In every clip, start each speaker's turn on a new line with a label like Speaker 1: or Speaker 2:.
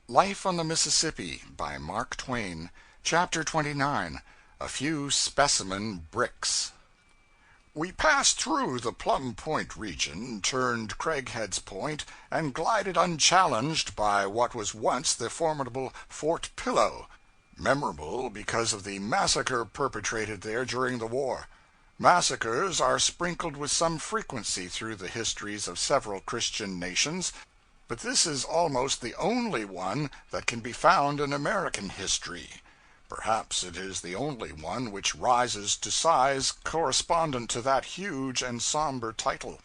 Speaker 1: Life on the Mississippi by Mark Twain. Chapter 29. A Few Specimen Bricks. We passed through the Plum Point region, turned Craighead's Point, and glided unchallenged by what was once the formidable Fort Pillow, memorable because of the massacre perpetrated there during the war. Massacres are sprinkled with some frequency through the histories of several Christian nations, but this is almost the only one that can be found in American history. Perhaps it is the only one which rises to size correspondent to that huge and somber title.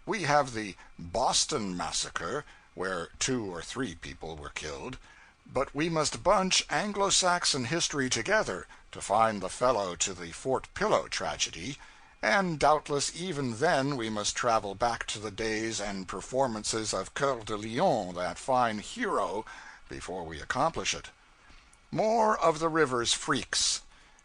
Speaker 1: We have the Boston Massacre, where 2 or 3 people were killed, but we must bunch Anglo-Saxon history together to find the fellow to the Fort Pillow tragedy, and doubtless even then we must travel back to the days and performances of Coeur de Lion, that fine hero, before we accomplish it. More of the river's freaks.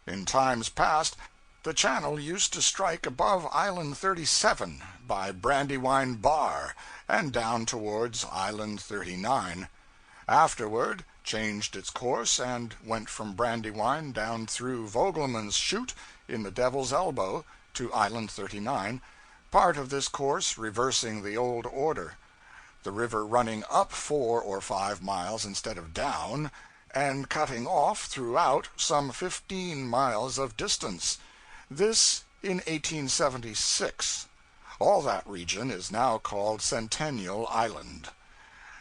Speaker 1: In times past, the channel used to strike above Island 37 by Brandywine Bar and down towards Island 39. Afterward changed its course and went from Brandywine down through Vogelman's Chute in the Devil's Elbow to Island 39, part of this course reversing the old order, the river running up 4 or 5 miles instead of down, and cutting off throughout some 15 miles of distance. This in 1876. All that region is now called Centennial Island.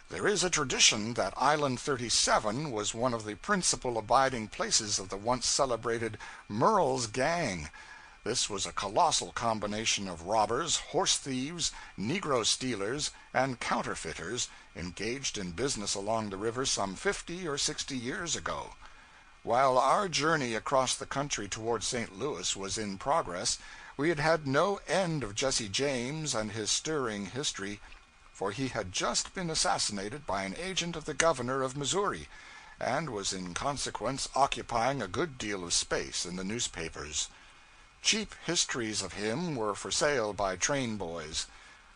Speaker 1: There is a tradition that Island 37 was one of the principal abiding places of the once celebrated Murrell's Gang. This was a colossal combination of robbers, horse thieves, negro stealers, and counterfeiters engaged in business along the river some 50 or 60 years ago. While our journey across the country toward St. Louis was in progress, we had had no end of Jesse James and his stirring history, for he had just been assassinated by an agent of the governor of Missouri, and was in consequence occupying a good deal of space in the newspapers. Cheap histories of him were for sale by train boys.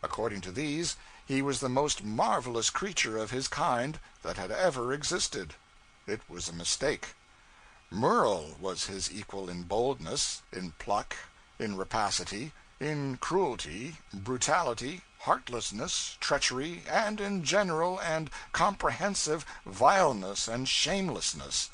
Speaker 1: According to these, he was the most marvelous creature of his kind that had ever existed. It was a mistake. Murrell was his equal in boldness, in pluck, in rapacity, in cruelty, brutality, heartlessness, treachery, and in general and comprehensive vileness and shamelessness,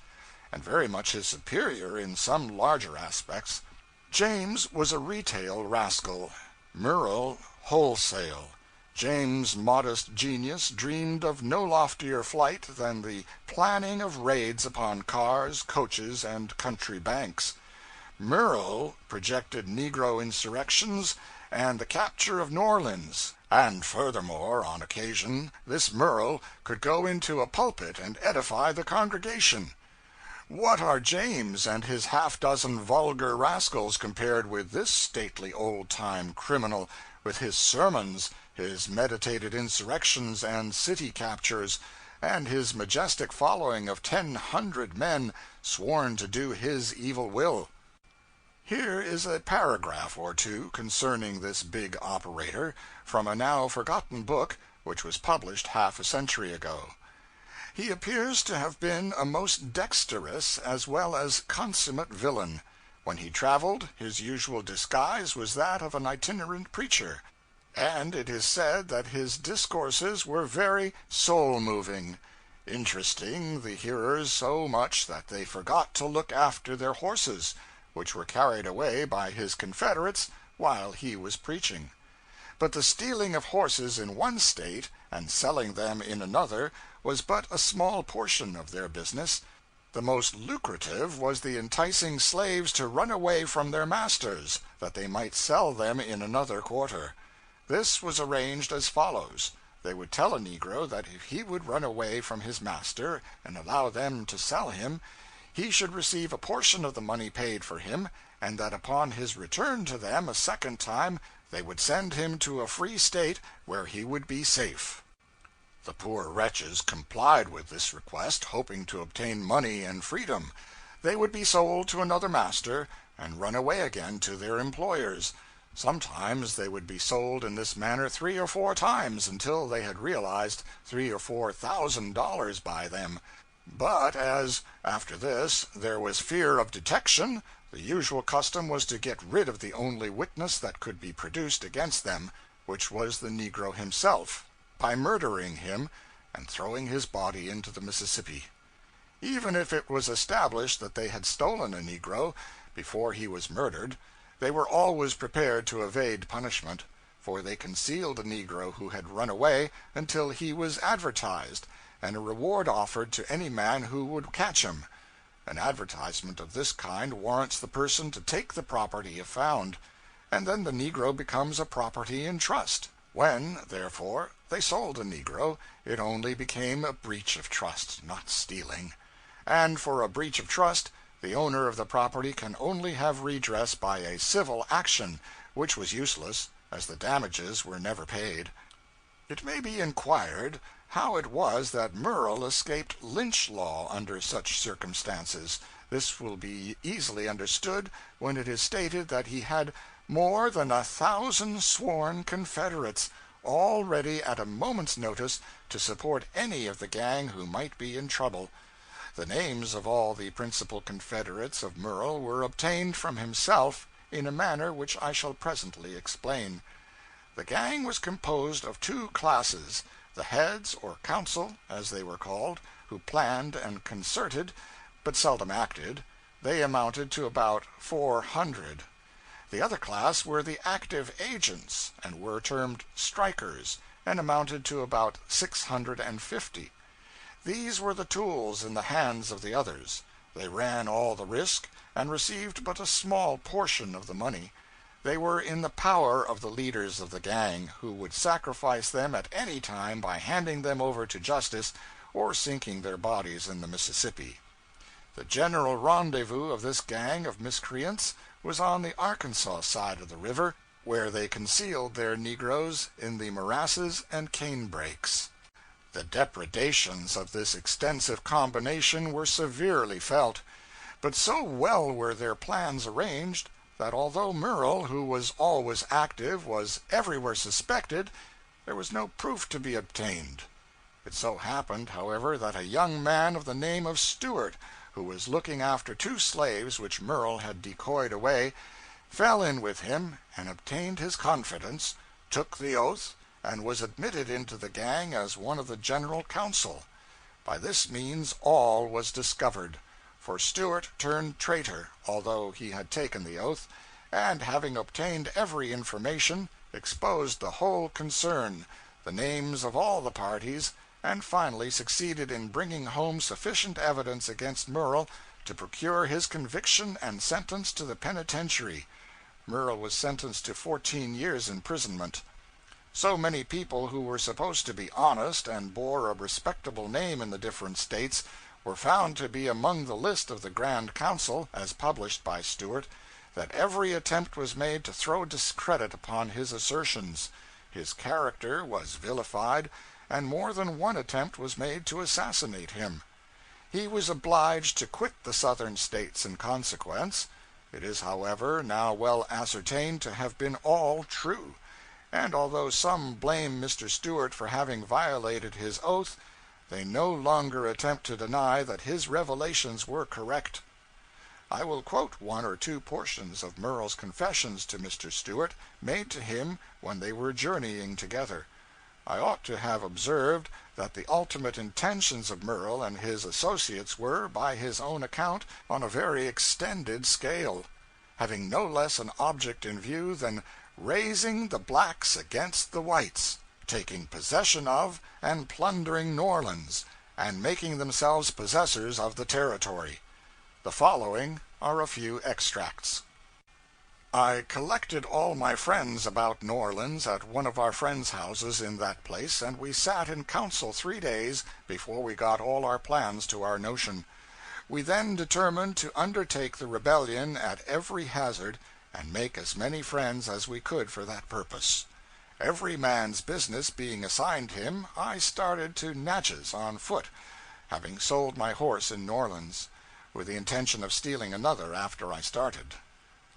Speaker 1: and very much his superior in some larger aspects. James was a retail rascal, Murrell wholesale. James' modest genius dreamed of no loftier flight than the planning of raids upon cars, coaches, and country banks. Murrell projected negro insurrections and the capture of New Orleans. And furthermore, on occasion, this Murrell could go into a pulpit and edify the congregation. What are James and his half-dozen vulgar rascals compared with this stately old-time criminal, with his sermons, his meditated insurrections and city captures, and his majestic following of 1,000 men sworn to do his evil will? Here is a paragraph or two concerning this big operator, from a now forgotten book which was published half a century ago. He appears to have been a most dexterous as well as consummate villain. When he traveled, his usual disguise was that of an itinerant preacher, and it is said that his discourses were very soul-moving, interesting the hearers so much that they forgot to look after their horses, which were carried away by his confederates while he was preaching. But the stealing of horses in one state and selling them in another was but a small portion of their business. The most lucrative was the enticing slaves to run away from their masters, that they might sell them in another quarter. This was arranged as follows. They would tell a negro that if he would run away from his master and allow them to sell him, he should receive a portion of the money paid for him, and that upon his return to them a second time they would send him to a free state where he would be safe. The poor wretches complied with this request, hoping to obtain money and freedom. They would be sold to another master, and run away again to their employers. Sometimes they would be sold in this manner 3 or 4 times until they had realized $3,000 or $4,000 by them. But as, after this, there was fear of detection, the usual custom was to get rid of the only witness that could be produced against them, which was the negro himself, by murdering him and throwing his body into the Mississippi. Even if it was established that they had stolen a negro before he was murdered, they were always prepared to evade punishment, for they concealed a negro who had run away until he was advertised, and a reward offered to any man who would catch him. An advertisement of this kind warrants the person to take the property if found, and then the negro becomes a property in trust. When, therefore, they sold a negro, it only became a breach of trust, not stealing. And for a breach of trust, the owner of the property can only have redress by a civil action, which was useless, as the damages were never paid. It may be inquired how it was that Murrell escaped lynch law under such circumstances. This will be easily understood when it is stated that he had more than 1,000 sworn confederates, all ready at a moment's notice to support any of the gang who might be in trouble. The names of all the principal confederates of Murrell were obtained from himself in a manner which I shall presently explain. The gang was composed of 2 classes: the heads, or council, as they were called, who planned and concerted, but seldom acted. They amounted to about 400. The other class were the active agents, and were termed strikers, and amounted to about 650. These were the tools in the hands of the others. They ran all the risk, and received but a small portion of the money. They were in the power of the leaders of the gang, who would sacrifice them at any time by handing them over to justice or sinking their bodies in the Mississippi. The general rendezvous of this gang of miscreants was on the Arkansas side of the river, where they concealed their negroes in the morasses and canebrakes. The depredations of this extensive combination were severely felt, but so well were their plans arranged that although Murrell, who was always active, was everywhere suspected, there was no proof to be obtained. It so happened, however, that a young man of the name of Stewart, who was looking after 2 slaves which Murrell had decoyed away, fell in with him and obtained his confidence, took the oath, and was admitted into the gang as one of the general council. By this means all was discovered, for Stewart turned traitor, although he had taken the oath, and having obtained every information, exposed the whole concern, the names of all the parties, and finally succeeded in bringing home sufficient evidence against Murrell to procure his conviction and sentence to the penitentiary. Murrell was sentenced to 14 years' imprisonment. So many people who were supposed to be honest and bore a respectable name in the different states were found to be among the list of the Grand Council, as published by Stewart, that every attempt was made to throw discredit upon his assertions. His character was vilified, and more than one attempt was made to assassinate him. He was obliged to quit the Southern States in consequence. It is, however, now well ascertained to have been all true, and although some blame Mr. Stewart for having violated his oath, they no longer attempt to deny that his revelations were correct. I will quote 1 or 2 portions of Murrell's confessions to Mr. Stewart, made to him when they were journeying together. I ought to have observed that the ultimate intentions of Murrell and his associates were, by his own account, on a very extended scale, having no less an object in view than raising the blacks against the whites, taking possession of and plundering New Orleans, and making themselves possessors of the territory. The following are a few extracts. I collected all my friends about New Orleans at one of our friends' houses in that place, and we sat in council 3 days before we got all our plans to our notion. We then determined to undertake the rebellion at every hazard, and make as many friends as we could for that purpose. Every man's business being assigned him, I started to Natchez on foot, having sold my horse in New Orleans, with the intention of stealing another after I started.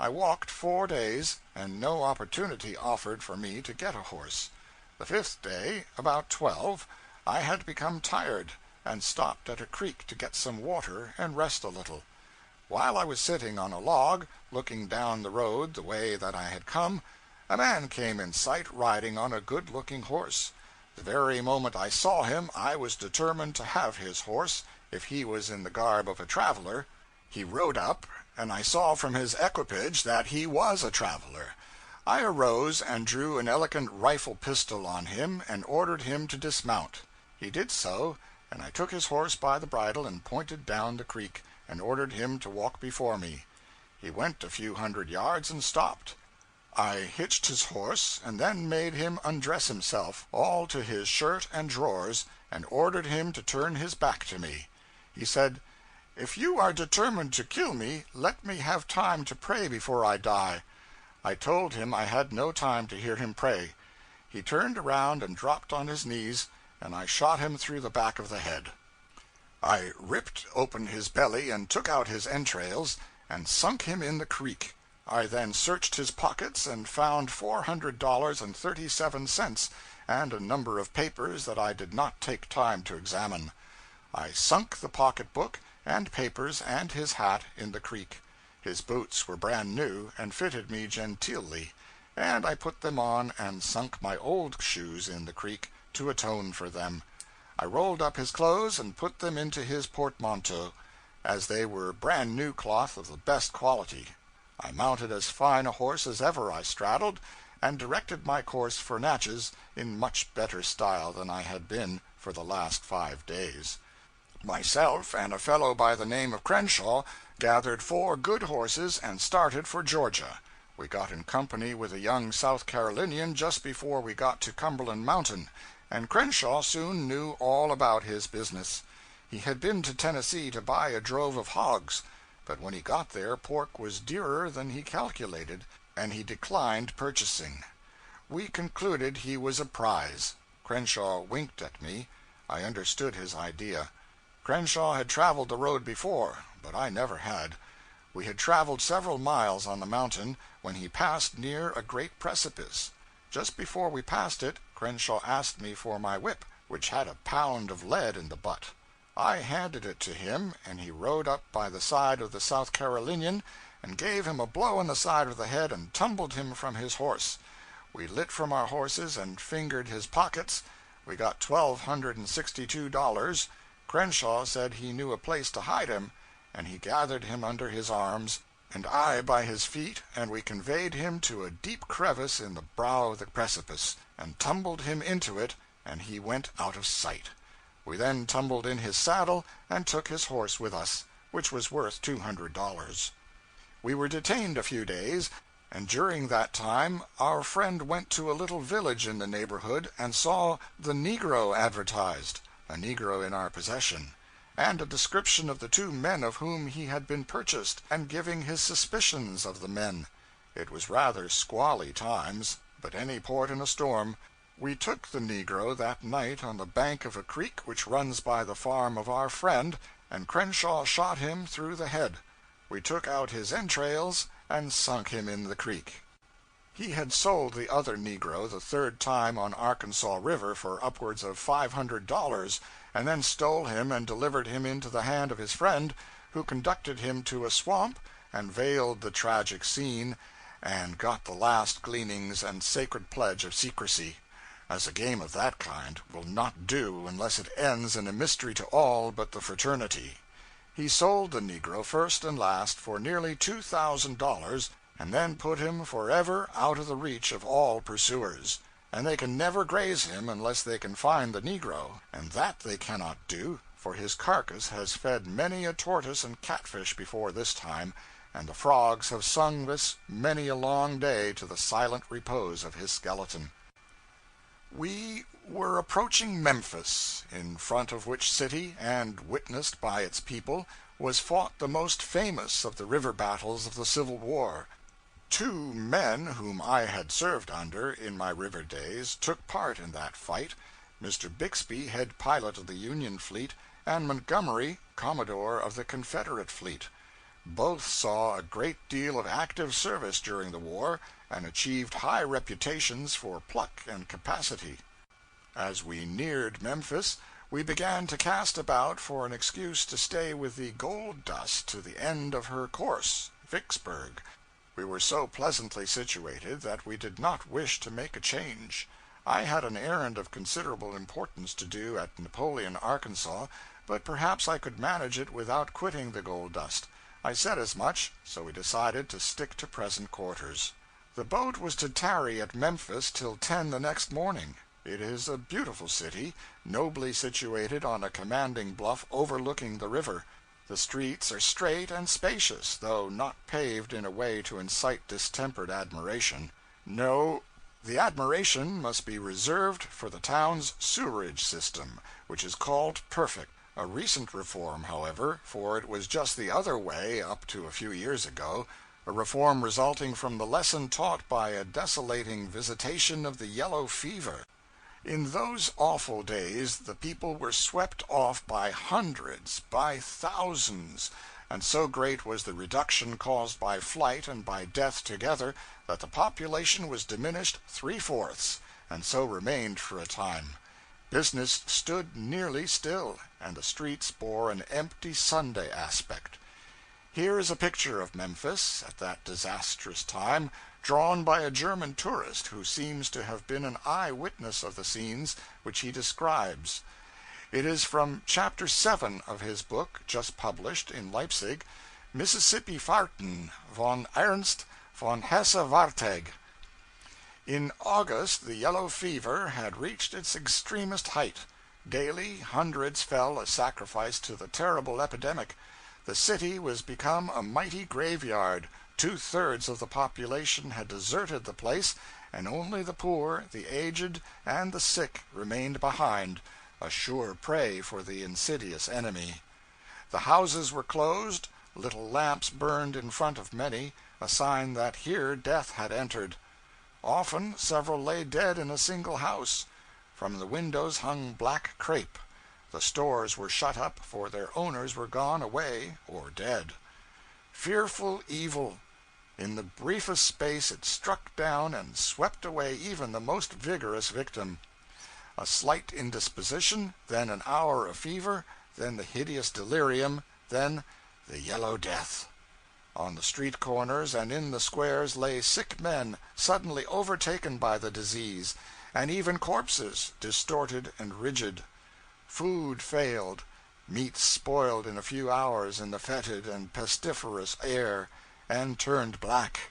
Speaker 1: I walked 4 days, and no opportunity offered for me to get a horse. The 5th day, about 12, I had become tired, and stopped at a creek to get some water and rest a little. While I was sitting on a log, looking down the road the way that I had come, a man came in sight riding on a good-looking horse. The very moment I saw him I was determined to have his horse, if he was in the garb of a traveler. He rode up, and I saw from his equipage that he was a traveler. I arose and drew an elegant rifle pistol on him and ordered him to dismount. He did so, and I took his horse by the bridle and pointed down the creek, and ordered him to walk before me. He went a few hundred yards and stopped. I hitched his horse, and then made him undress himself, all to his shirt and drawers, and ordered him to turn his back to me. He said, "If you are determined to kill me, let me have time to pray before I die." I told him I had no time to hear him pray. He turned around and dropped on his knees, and I shot him through the back of the head. I ripped open his belly and took out his entrails, and sunk him in the creek. I then searched his pockets and found $400.37, and a number of papers that I did not take time to examine. I sunk the pocketbook and papers and his hat in the creek. His boots were brand new, and fitted me genteelly, and I put them on and sunk my old shoes in the creek to atone for them. I rolled up his clothes and put them into his portmanteau, as they were brand new cloth of the best quality. I mounted as fine a horse as ever I straddled, and directed my course for Natchez in much better style than I had been for the last 5 days. Myself and a fellow by the name of Crenshaw gathered 4 good horses and started for Georgia. We got in company with a young South Carolinian just before we got to Cumberland Mountain, and Crenshaw soon knew all about his business. He had been to Tennessee to buy a drove of hogs, but when he got there pork was dearer than he calculated, and he declined purchasing. We concluded he was a prize. Crenshaw winked at me. I understood his idea. Crenshaw had traveled the road before, but I never had. We had traveled several miles on the mountain when he passed near a great precipice. Just before we passed it, Crenshaw asked me for my whip, which had a pound of lead in the butt. I handed it to him, and he rode up by the side of the South Carolinian and gave him a blow on the side of the head and tumbled him from his horse. We lit from our horses and fingered his pockets. We got $1,262. Crenshaw said he knew a place to hide him, and he gathered him under his arms, and I by his feet, and we conveyed him to a deep crevice in the brow of the precipice, and tumbled him into it, and he went out of sight. We then tumbled in his saddle and took his horse with us, which was worth $200. We were detained a few days, and during that time our friend went to a little village in the neighborhood and saw the Negro advertised, a Negro in our possession, and a description of the 2 men of whom he had been purchased, and giving his suspicions of the men. It was rather squally times, but any port in a storm. We took the Negro that night on the bank of a creek which runs by the farm of our friend, and Crenshaw shot him through the head. We took out his entrails and sunk him in the creek. He had sold the other Negro the 3rd time on Arkansas River for upwards of $500, and then stole him and delivered him into the hand of his friend, who conducted him to a swamp and veiled the tragic scene, and got the last gleanings and sacred pledge of secrecy, as a game of that kind will not do unless it ends in a mystery to all but the fraternity. He sold the Negro first and last for nearly $2,000, and then put him forever out of the reach of all pursuers, and they can never graze him unless they can find the Negro, and that they cannot do, for his carcass has fed many a tortoise and catfish before this time, and the frogs have sung this many a long day to the silent repose of his skeleton. We were approaching Memphis, in front of which city, and witnessed by its people, was fought the most famous of the river battles of the Civil War. 2 men whom I had served under in my river days took part in that fight: Mr. Bixby, head pilot of the Union fleet, and Montgomery, commodore of the Confederate fleet. Both saw a great deal of active service during the war, and achieved high reputations for pluck and capacity. As we neared Memphis, we began to cast about for an excuse to stay with the Gold Dust to the end of her course, Vicksburg. We were so pleasantly situated that we did not wish to make a change. I had an errand of considerable importance to do at Napoleon, Arkansas, but perhaps I could manage it without quitting the Gold Dust. I said as much, so we decided to stick to present quarters. The boat was to tarry at Memphis till 10 the next morning. It is a beautiful city, nobly situated on a commanding bluff overlooking the river. The streets are straight and spacious, though not paved in a way to incite distempered admiration. No, the admiration must be reserved for the town's sewerage system, which is called perfect. A recent reform, however, for it was just the other way up to a few years ago, a reform resulting from the lesson taught by a desolating visitation of the yellow fever. In those awful days the people were swept off by hundreds, by thousands, and so great was the reduction caused by flight and by death together that the population was diminished three-fourths, and so remained for a time. Business stood nearly still, and the streets bore an empty Sunday aspect. Here is a picture of Memphis at that disastrous time, drawn by a German tourist who seems to have been an eye-witness of the scenes which he describes. It is from Chapter 7 of his book, just published in Leipzig, Mississippi Fahrten von Ernst von Hesse-Wartegg. In August the yellow fever had reached its extremest height. Daily hundreds fell a sacrifice to the terrible epidemic. The city was become a mighty graveyard. Two-thirds of the population had deserted the place, and only the poor, the aged, and the sick remained behind, a sure prey for the insidious enemy. The houses were closed, little lamps burned in front of many, a sign that here death had entered. Often several lay dead in a single house. From the windows hung black crape. The stores were shut up, for their owners were gone away or dead. Fearful evil! In the briefest space it struck down and swept away even the most vigorous victim. A slight indisposition, then an hour of fever, then the hideous delirium, then the yellow death. On the street corners and in the squares lay sick men, suddenly overtaken by the disease, and even corpses, distorted and rigid. Food failed, meat spoiled in a few hours in the fetid and pestiferous air, and turned black.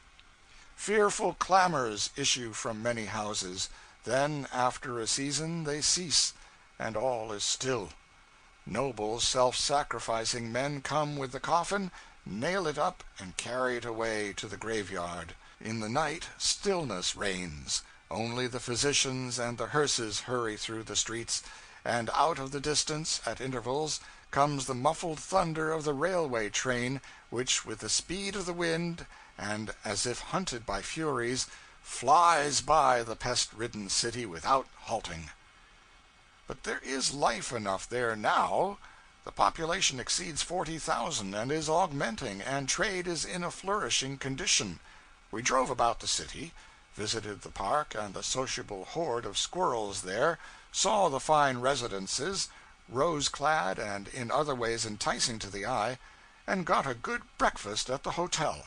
Speaker 1: Fearful clamors issue from many houses, then after a season they cease, and all is still. Noble self-sacrificing men come with the coffin, nail it up, and carry it away to the graveyard. In the night stillness reigns. Only the physicians and the hearses hurry through the streets, and out of the distance, at intervals, comes the muffled thunder of the railway train, which, with the speed of the wind, and as if hunted by furies, flies by the pest-ridden city without halting. But there is life enough there now. The population exceeds 40,000 and is augmenting, and trade is in a flourishing condition. We drove about the city, visited the park and the sociable horde of squirrels there, saw the fine residences, rose-clad and in other ways enticing to the eye, and got a good breakfast at the hotel.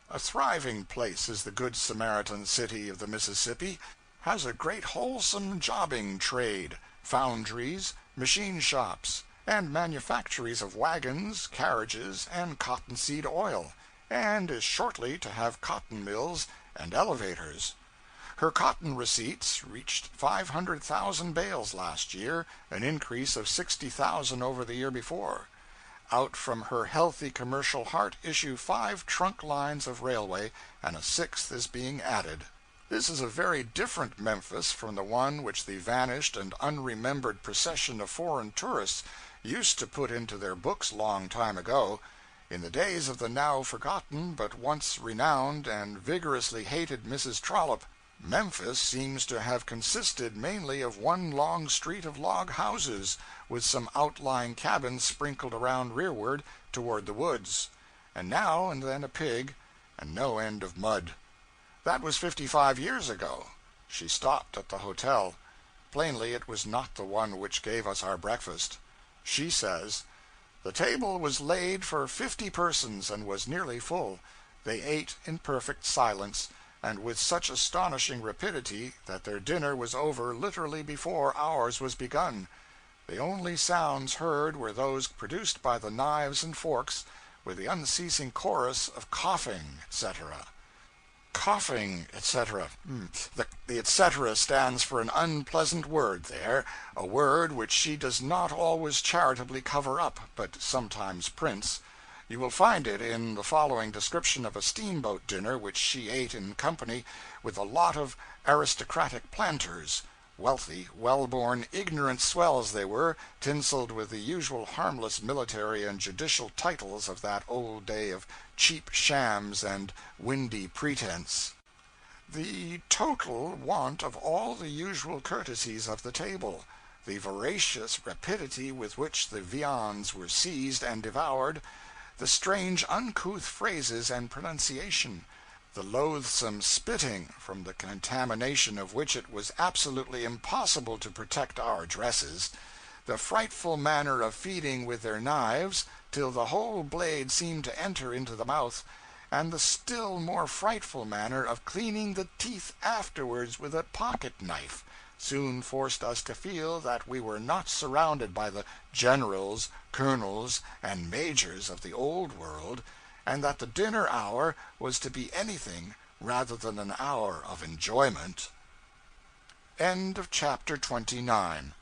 Speaker 1: A thriving place is the Good Samaritan city of the Mississippi, has a great wholesome jobbing trade, foundries, machine shops, and manufactories of wagons, carriages, and cottonseed oil, and is shortly to have cotton mills and elevators. Her cotton receipts reached 500,000 bales last year, an increase of 60,000 over the year before. Out from her healthy commercial heart issue 5 trunk lines of railway, and a 6th is being added. This is a very different Memphis from the one which the vanished and unremembered procession of foreign tourists used to put into their books long time ago. In the days of the now forgotten but once renowned and vigorously hated Mrs. Trollope, Memphis seems to have consisted mainly of one long street of log houses, with some outlying cabins sprinkled around rearward toward the woods, and now and then a pig, and no end of mud. That was 55 years ago. She stopped at the hotel. Plainly it was not the one which gave us our breakfast. She says, "The table was laid for 50 persons, and was nearly full. They ate in perfect silence, and with such astonishing rapidity that their dinner was over literally before ours was begun. The only sounds heard were those produced by the knives and forks, with the unceasing chorus of coughing, etc." Coughing, etc. The etc. stands for an unpleasant word there, a word which she does not always charitably cover up, but sometimes prints. You will find it in the following description of a steamboat dinner which she ate in company with a lot of aristocratic planters. Wealthy, well-born, ignorant swells they were, tinseled with the usual harmless military and judicial titles of that old day of cheap shams and windy pretense. The total want of all the usual courtesies of the table, the voracious rapidity with which the viands were seized and devoured, the strange uncouth phrases and pronunciation, the loathsome spitting, from the contamination of which it was absolutely impossible to protect our dresses, the frightful manner of feeding with their knives, till the whole blade seemed to enter into the mouth, and the still more frightful manner of cleaning the teeth afterwards with a pocket knife, soon forced us to feel that we were not surrounded by the generals, colonels, and majors of the old world, and that the dinner hour was to be anything rather than an hour of enjoyment. End of chapter 29.